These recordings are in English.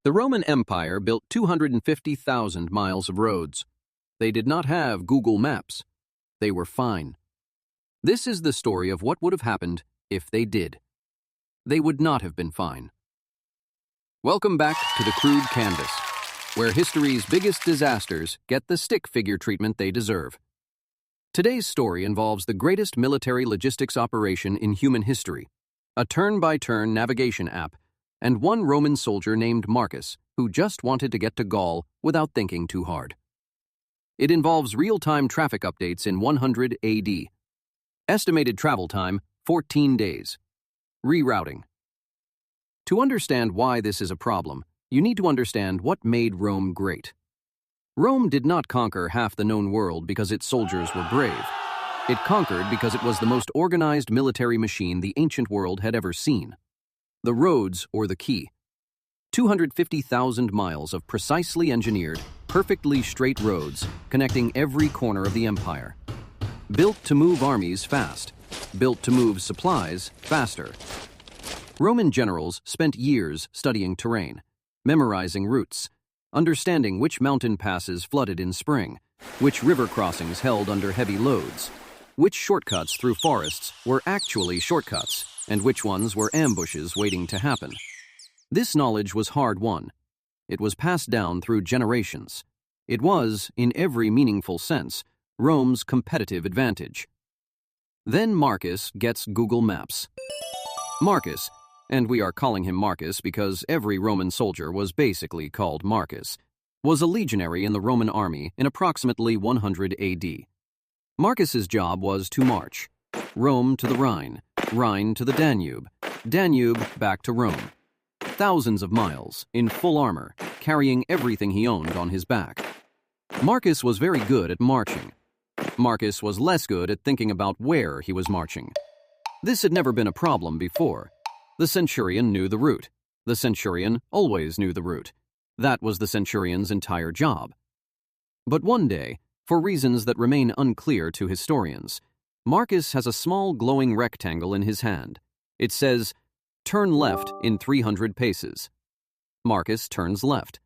The Roman Empire built 250,000 miles of roads. They did not have Google Maps. They were fine. This is the story of what would have happened if they did. They would not have been fine. Welcome back to the Crude Canvas, where history's biggest disasters get the stick figure treatment they deserve. Today's story involves the greatest military logistics operation in human history, a turn-by-turn navigation app, and one Roman soldier named Marcus who just wanted to get to Gaul without thinking too hard. It involves real-time traffic updates in 100 AD. Estimated travel time, 14 days. Rerouting. To understand why this is a problem, you need to understand what made Rome great. Rome did not conquer half the known world because its soldiers were brave. It conquered because it was the most organized military machine the ancient world had ever seen. The roads were the key. 250,000 miles of precisely engineered, perfectly straight roads connecting every corner of the empire. Built to move armies fast. Built to move supplies faster. Roman generals spent years studying terrain, memorizing routes, understanding which mountain passes flooded in spring, which river crossings held under heavy loads, which shortcuts through forests were actually shortcuts, and which ones were ambushes waiting to happen. This knowledge was hard-won. It was passed down through generations. It was, in every meaningful sense, Rome's competitive advantage. Then Marcus gets Google Maps. Marcus, and we are calling him Marcus because every Roman soldier was basically called Marcus, was a legionary in the Roman army in approximately 100 AD. Marcus's job was to march. Rome to the Rhine, Rhine to the Danube, Danube back to Rome. Thousands of miles, in full armor, carrying everything he owned on his back. Marcus was very good at marching. Marcus was less good at thinking about where he was marching. This had never been a problem before. The centurion knew the route. The centurion always knew the route. That was the centurion's entire job. But one day, for reasons that remain unclear to historians, Marcus has a small glowing rectangle in his hand. It says, "Turn left in 300 paces." Marcus turns left.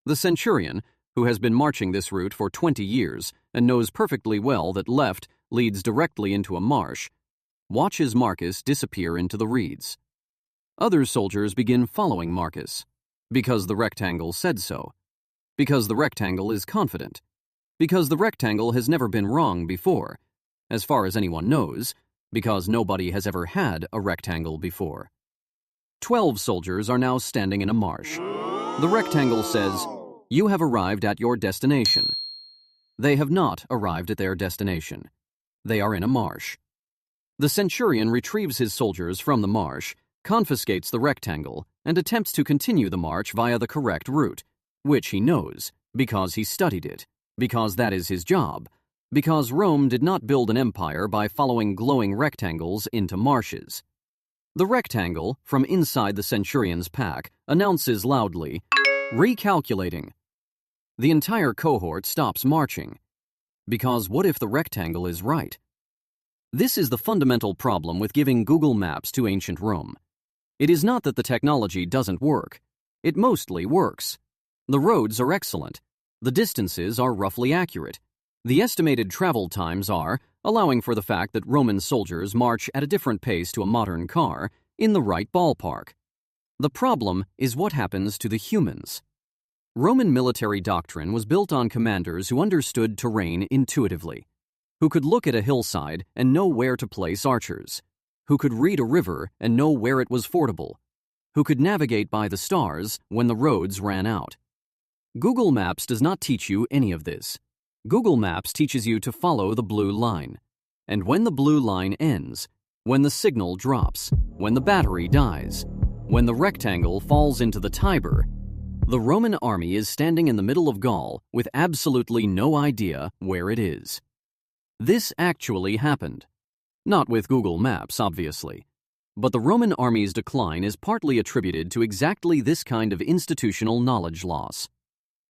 The centurion, who has been marching this route for 20 years and knows perfectly well that left leads directly into a marsh, watches Marcus disappear into the reeds. Other soldiers begin following Marcus, because the rectangle said so, because the rectangle is confident, because the rectangle has never been wrong before, as far as anyone knows, because nobody has ever had a rectangle before. 12 soldiers are now standing in a marsh. The rectangle says, "You have arrived at your destination." They have not arrived at their destination. They are in a marsh. The centurion retrieves his soldiers from the marsh, confiscates the rectangle, and attempts to continue the march via the correct route, which he knows, because he studied it, because that is his job, because Rome did not build an empire by following glowing rectangles into marshes. The rectangle, from inside the centurion's pack, announces loudly, "Recalculating." The entire cohort stops marching. Because what if the rectangle is right? This is the fundamental problem with giving Google Maps to ancient Rome. It is not that the technology doesn't work. It mostly works. The roads are excellent. The distances are roughly accurate. The estimated travel times are, allowing for the fact that Roman soldiers march at a different pace to a modern car, in the right ballpark. The problem is what happens to the humans. Roman military doctrine was built on commanders who understood terrain intuitively, who could look at a hillside and know where to place archers, who could read a river and know where it was fordable, who could navigate by the stars when the roads ran out. Google Maps does not teach you any of this. Google Maps teaches you to follow the blue line. And when the blue line ends, when the signal drops, when the battery dies, when the rectangle falls into the Tiber, the Roman army is standing in the middle of Gaul with absolutely no idea where it is. This actually happened. Not with Google Maps, obviously. But the Roman army's decline is partly attributed to exactly this kind of institutional knowledge loss.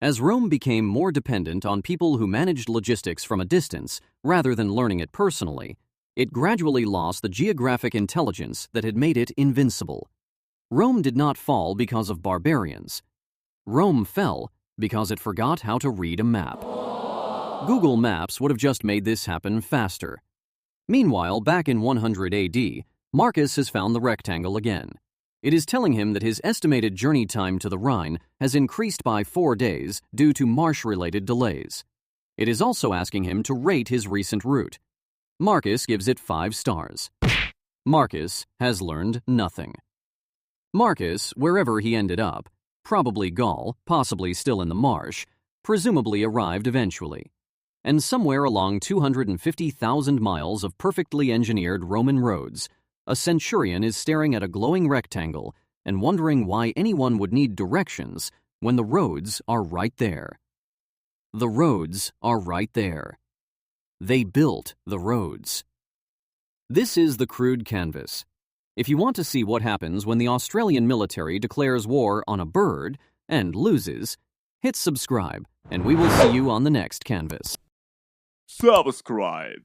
As Rome became more dependent on people who managed logistics from a distance rather than learning it personally, it gradually lost the geographic intelligence that had made it invincible. Rome did not fall because of barbarians. Rome fell because it forgot how to read a map. Google Maps would have just made this happen faster. Meanwhile, back in 100 AD, Marcus has found the rectangle again. It is telling him that his estimated journey time to the Rhine has increased by 4 days due to Marsh-related delays. It is also asking him to rate his recent route. Marcus gives it 5 stars. Marcus has learned nothing. Marcus, wherever he ended up, probably Gaul, possibly still in the Marsh, presumably arrived eventually. And somewhere along 250,000 miles of perfectly engineered Roman roads, a centurion is staring at a glowing rectangle and wondering why anyone would need directions when the roads are right there. The roads are right there. They built the roads. This is the Crude Canvas. If you want to see what happens when the Australian military declares war on a bird and loses, hit subscribe, and we will see you on the next canvas. Subscribe.